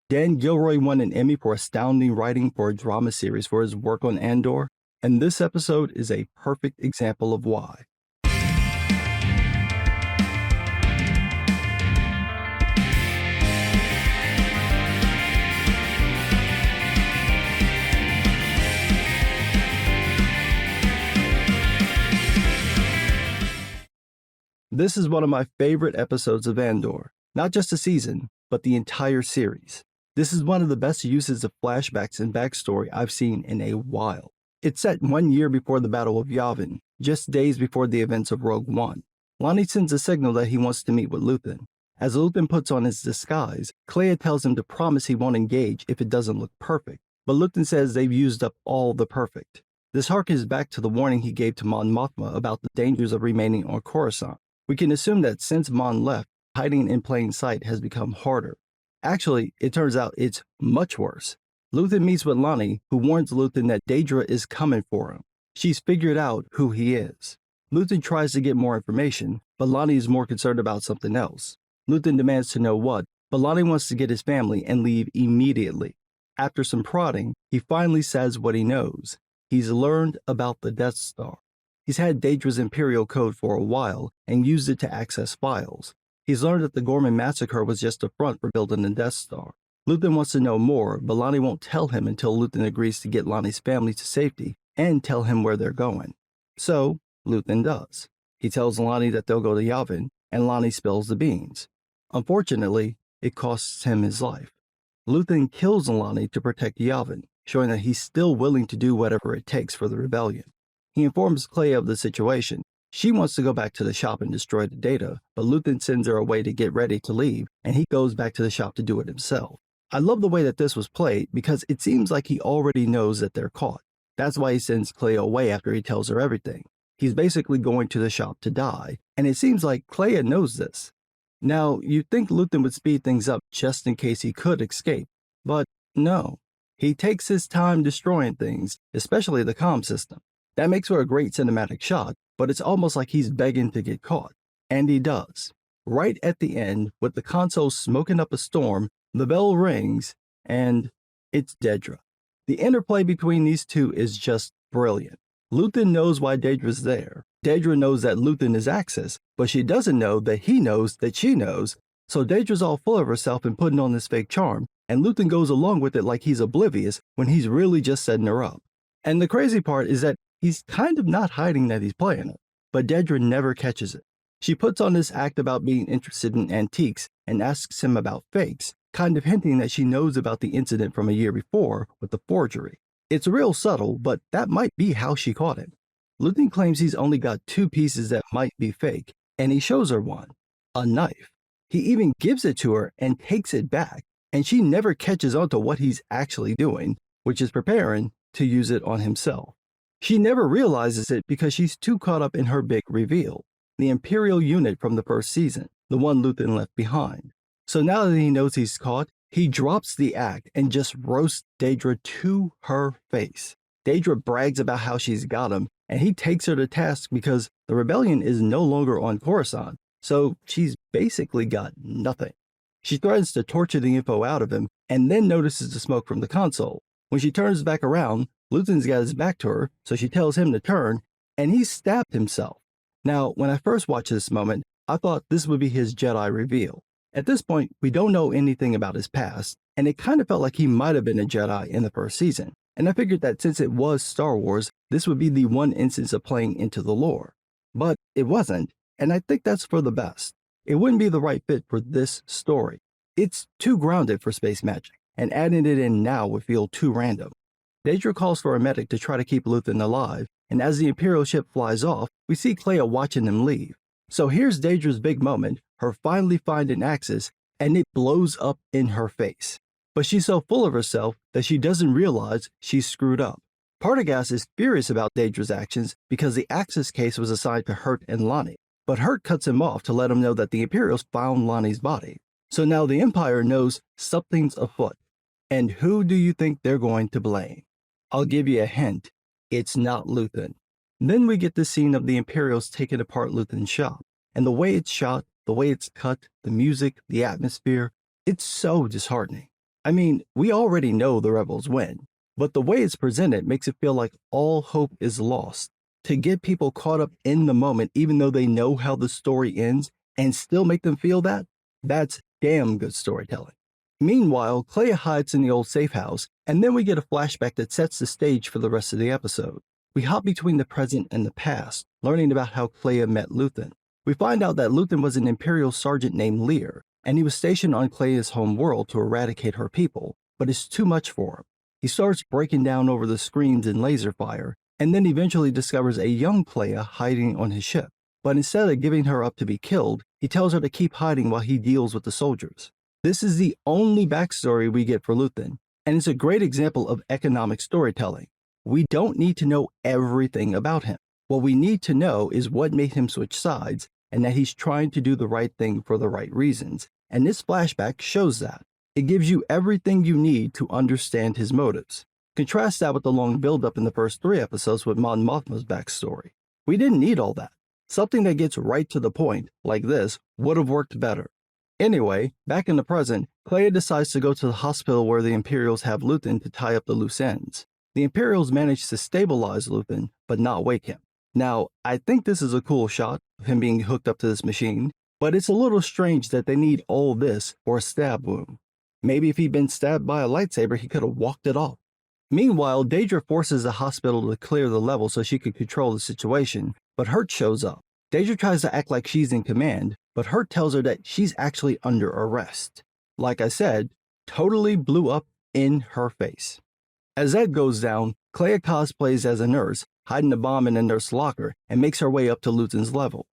Dan Gilroy won an Emmy for Astounding Writing for a Drama Series for his work on Andor, and this episode is a perfect example of why. This is one of my favorite episodes of Andor, not just the season, but the entire series. This is one of the best uses of flashbacks and backstory I've seen in a while. It's set 1 year before the Battle of Yavin, just days before the events of Rogue One. Lonnie sends a signal that he wants to meet with Luthen. As Luthen puts on his disguise, Clea tells him to promise he won't engage if it doesn't look perfect, but Luthen says they've used up all the perfect. This harkens back to the warning he gave to Mon Mothma about the dangers of remaining on Coruscant. We can assume that since Mon left, hiding in plain sight has become harder. Actually, it turns out it's much worse. Luthen meets with Lonnie, who warns Luthen that Daedra is coming for him. She's figured out who he is. Luthen tries to get more information, but Lonnie is more concerned about something else. Luthen demands to know what, but Lonnie wants to get his family and leave immediately. After some prodding, he finally says what he knows. He's learned about the Death Star. He's had Daedra's Imperial Code for a while and used it to access files. He's learned that the Gorman massacre was just a front for building the Death Star. Luthen wants to know more, but Lonnie won't tell him until Luthen agrees to get Lonnie's family to safety and tell him where they're going. So, Luthen does. He tells Lonnie that they'll go to Yavin, and Lonnie spills the beans. Unfortunately, it costs him his life. Luthen kills Lonnie to protect Yavin, showing that he's still willing to do whatever it takes for the rebellion. He informs Clea of the situation. She wants to go back to the shop and destroy the data, but Luthen sends her away to get ready to leave, and he goes back to the shop to do it himself. I love the way that this was played because it seems like he already knows that they're caught. That's why he sends Clea away after he tells her everything. He's basically going to the shop to die, and it seems like Clea knows this. Now, you'd think Luthen would speed things up just in case he could escape, but no. He takes his time destroying things, especially the comm system. That makes for a great cinematic shot, but it's almost like he's begging to get caught. And he does. Right at the end, with the console smoking up a storm, the bell rings, and it's Daedra. The interplay between these two is just brilliant. Luthen knows why Daedra's there. Daedra knows that Luthen is Axis, but she doesn't know that he knows that she knows, so Daedra's all full of herself and putting on this fake charm, and Luthen goes along with it like he's oblivious when he's really just setting her up. And the crazy part is that he's kind of not hiding that he's playing it, but Daedra never catches it. She puts on this act about being interested in antiques and asks him about fakes, kind of hinting that she knows about the incident from a year before with the forgery. It's real subtle, but that might be how she caught him. Luthen claims he's only got 2 pieces that might be fake, and he shows her one, a knife. He even gives it to her and takes it back, and she never catches on to what he's actually doing, which is preparing to use it on himself. She never realizes it because she's too caught up in her big reveal, the Imperial unit from the first season, the one Luthen left behind. So now that he knows he's caught, he drops the act and just roasts Daedra to her face. Daedra brags about how she's got him, and he takes her to task because the rebellion is no longer on Coruscant, so she's basically got nothing. She threatens to torture the info out of him and then notices the smoke from the console. When she turns back around, Luthen's got his back to her, so she tells him to turn, and he stabbed himself. Now, when I first watched this moment, I thought this would be his Jedi reveal. At this point, we don't know anything about his past, and it kind of felt like he might have been a Jedi in the first season, and I figured that since it was Star Wars, this would be the one instance of playing into the lore. But it wasn't, and I think that's for the best. It wouldn't be the right fit for this story. It's too grounded for space magic, and adding it in now would feel too random. Daedra calls for a medic to try to keep Luthen alive, and as the Imperial ship flies off, we see Clea watching them leave. So here's Daedra's big moment, her finally finding Axis, and it blows up in her face. But she's so full of herself that she doesn't realize she's screwed up. Partagaz is furious about Daedra's actions because the Axis case was assigned to Hurt and Lonnie, but Hurt cuts him off to let him know that the Imperials found Lonnie's body. So now the Empire knows something's afoot. And who do you think they're going to blame? I'll give you a hint. It's not Luthen. Then we get the scene of the Imperials taking apart Luthen's shop, and the way it's shot, the way it's cut, the music, the atmosphere, it's so disheartening. I mean, we already know the rebels win, but the way it's presented makes it feel like all hope is lost. To get people caught up in the moment, even though they know how the story ends, and still make them feel that, that's damn good storytelling. Meanwhile, Clea hides in the old safe house, and then we get a flashback that sets the stage for the rest of the episode. We hop between the present and the past, learning about how Clea met Luthen. We find out that Luthen was an Imperial sergeant named Lear, and he was stationed on Clea's home world to eradicate her people, but it's too much for him. He starts breaking down over the screens and laser fire, and then eventually discovers a young Clea hiding on his ship. But instead of giving her up to be killed, he tells her to keep hiding while he deals with the soldiers. This is the only backstory we get for Luthen, and it's a great example of economic storytelling. We don't need to know everything about him. What we need to know is what made him switch sides, and that he's trying to do the right thing for the right reasons, and this flashback shows that. It gives you everything you need to understand his motives. Contrast that with the long build-up in the first 3 episodes with Mon Mothma's backstory. We didn't need all that. Something that gets right to the point, like this, would have worked better. Anyway, back in the present, Clea decides to go to the hospital where the Imperials have Luthen to tie up the loose ends. The Imperials manage to stabilize Luthen, but not wake him. Now, I think this is a cool shot of him being hooked up to this machine, but it's a little strange that they need all this for a stab wound. Maybe if he'd been stabbed by a lightsaber, he could have walked it off. Meanwhile, Daedra forces the hospital to clear the level so she could control the situation, but Hurt shows up. Daedra tries to act like she's in command, but Hurt tells her that she's actually under arrest. Like I said, totally blew up in her face. As that goes down, Clea cosplays as a nurse, hiding a bomb in a nurse locker, and makes her way up to Luthen's level.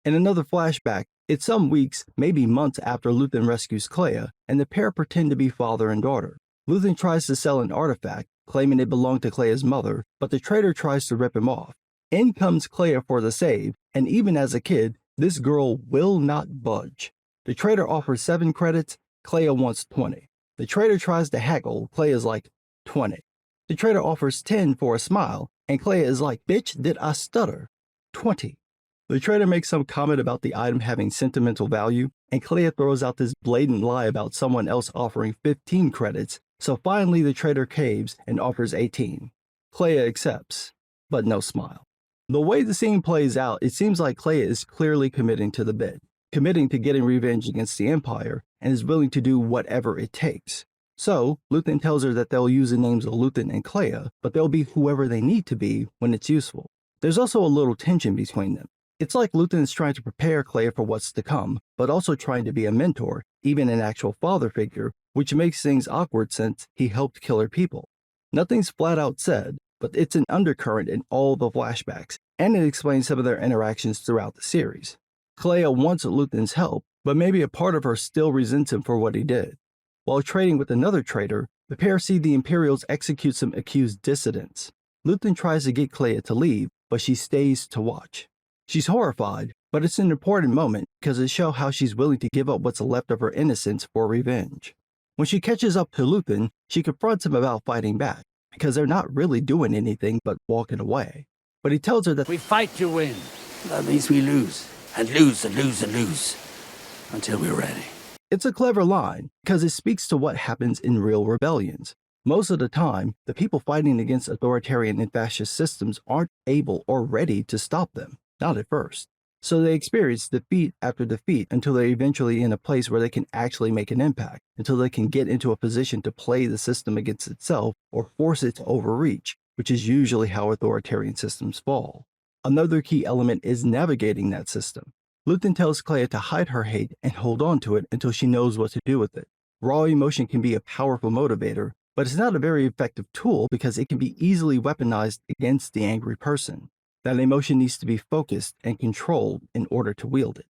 In another flashback, it's some weeks, maybe months after Luthen rescues Clea, and the pair pretend to be father and daughter. Luthen tries to sell an artifact, claiming it belonged to Clea's mother, but the traitor tries to rip him off. In comes Clea for the save, and even as a kid, this girl will not budge. The traitor offers 7 credits, Clea wants 20. The traitor tries to haggle, Clea's like, 20. The traitor offers 10 for a smile, and Clea is like, bitch, did I stutter? 20. The traitor makes some comment about the item having sentimental value, and Clea throws out this blatant lie about someone else offering 15 credits, so finally the traitor caves and offers 18. Clea accepts, but no smile. The way the scene plays out, it seems like Clea is clearly committing to the bid, committing to getting revenge against the Empire, and is willing to do whatever it takes. So, Luthen tells her that they'll use the names of Luthen and Clea, but they'll be whoever they need to be when it's useful. There's also a little tension between them. It's like Luthen is trying to prepare Clea for what's to come, but also trying to be a mentor, even an actual father figure, which makes things awkward since he helped kill her people. Nothing's flat out said, but it's an undercurrent in all the flashbacks, and it explains some of their interactions throughout the series. Clea wants Luthen's help, but maybe a part of her still resents him for what he did. While trading with another traitor, the pair see the Imperials execute some accused dissidents. Luthen tries to get Clea to leave, but she stays to watch. She's horrified, but it's an important moment because it shows how she's willing to give up what's left of her innocence for revenge. When she catches up to Luthen, she confronts him about fighting back, because they're not really doing anything but walking away. But he tells her that we fight to win. That means we lose, and lose, and lose, and lose, until we're ready. It's a clever line, because it speaks to what happens in real rebellions. Most of the time, the people fighting against authoritarian and fascist systems aren't able or ready to stop them, not at first. So they experience defeat after defeat until they're eventually in a place where they can actually make an impact, until they can get into a position to play the system against itself or force it to overreach, which is usually how authoritarian systems fall. Another key element is navigating that system. Luthen tells Clea to hide her hate and hold on to it until she knows what to do with it. Raw emotion can be a powerful motivator, but it's not a very effective tool because it can be easily weaponized against the angry person. That emotion needs to be focused and controlled in order to wield it.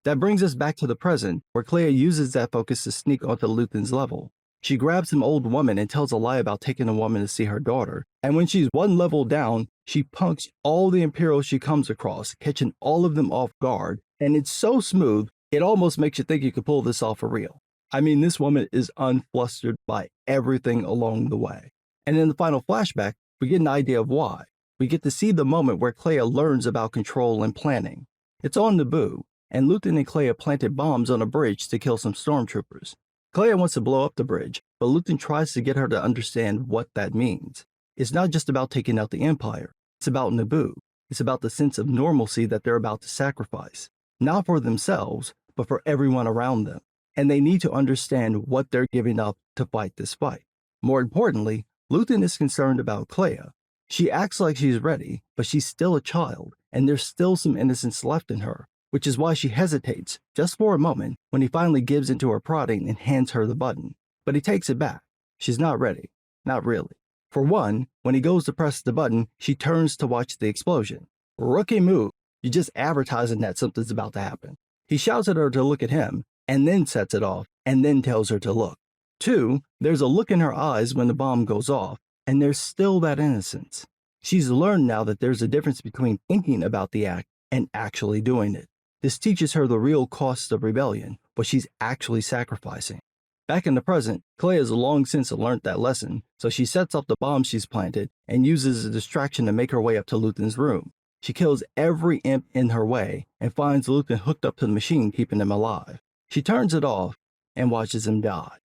That brings us back to the present, where Clea uses that focus to sneak onto Luthen's level. She grabs an old woman and tells a lie about taking a woman to see her daughter, and when she's one level down, she punks all the Imperials she comes across, catching all of them off guard, and it's so smooth, it almost makes you think you could pull this off for real. I mean, this woman is unflustered by everything along the way. And in the final flashback, we get an idea of why. We get to see the moment where Clea learns about control and planning. It's on Naboo, and Luthen and Clea planted bombs on a bridge to kill some stormtroopers. Clea wants to blow up the bridge, but Luthen tries to get her to understand what that means. It's not just about taking out the Empire, it's about Naboo. It's about the sense of normalcy that they're about to sacrifice, not for themselves, but for everyone around them. And they need to understand what they're giving up to fight this fight. More importantly, Luthen is concerned about Kleya. She acts like she's ready, but she's still a child, and there's still some innocence left in her, which is why she hesitates just for a moment when he finally gives into her prodding and hands her the button. But he takes it back. She's not ready. Not really. For one, when he goes to press the button, she turns to watch the explosion. Rookie move. You're just advertising that something's about to happen. He shouts at her to look at him, and then sets it off, and then tells her to look. 2, there's a look in her eyes when the bomb goes off, and there's still that innocence. She's learned now that there's a difference between thinking about the act and actually doing it. This teaches her the real cost of rebellion, what she's actually sacrificing. Back in the present, Kleya has long since learned that lesson, so she sets off the bomb she's planted and uses a distraction to make her way up to Luthen's room. She kills every imp in her way and finds Luthen hooked up to the machine keeping him alive. She turns it off and watches him die.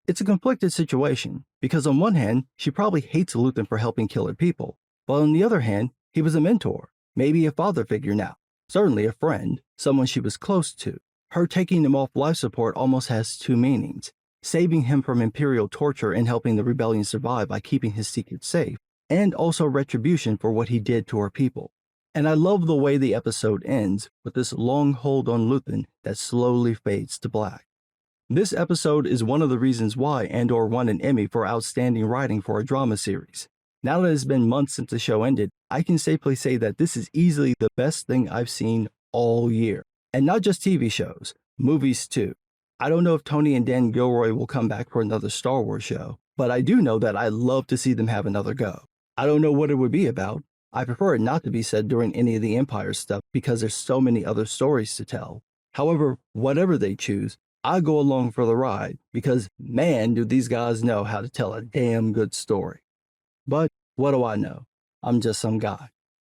It's a conflicted situation, because on one hand, she probably hates Luthen for helping kill her people, but on the other hand, he was a mentor, maybe a father figure now, certainly a friend, someone she was close to. Her taking him off life support almost has 2 meanings: saving him from Imperial torture and helping the rebellion survive by keeping his secret safe, and also retribution for what he did to her people. And I love the way the episode ends with this long hold on Luthen that slowly fades to black. This episode is one of the reasons why Andor won an Emmy for Outstanding Writing for a Drama Series. Now that it's been months since the show ended, I can safely say that this is easily the best thing I've seen all year. And not just TV shows, movies too. I don't know if Tony and Dan Gilroy will come back for another Star Wars show, but I do know that I'd love to see them have another go. I don't know what it would be about. I prefer it not to be said during any of the Empire stuff because there's so many other stories to tell. However, whatever they choose, I go along for the ride because, man, do these guys know how to tell a damn good story. But what do I know? I'm just some guy.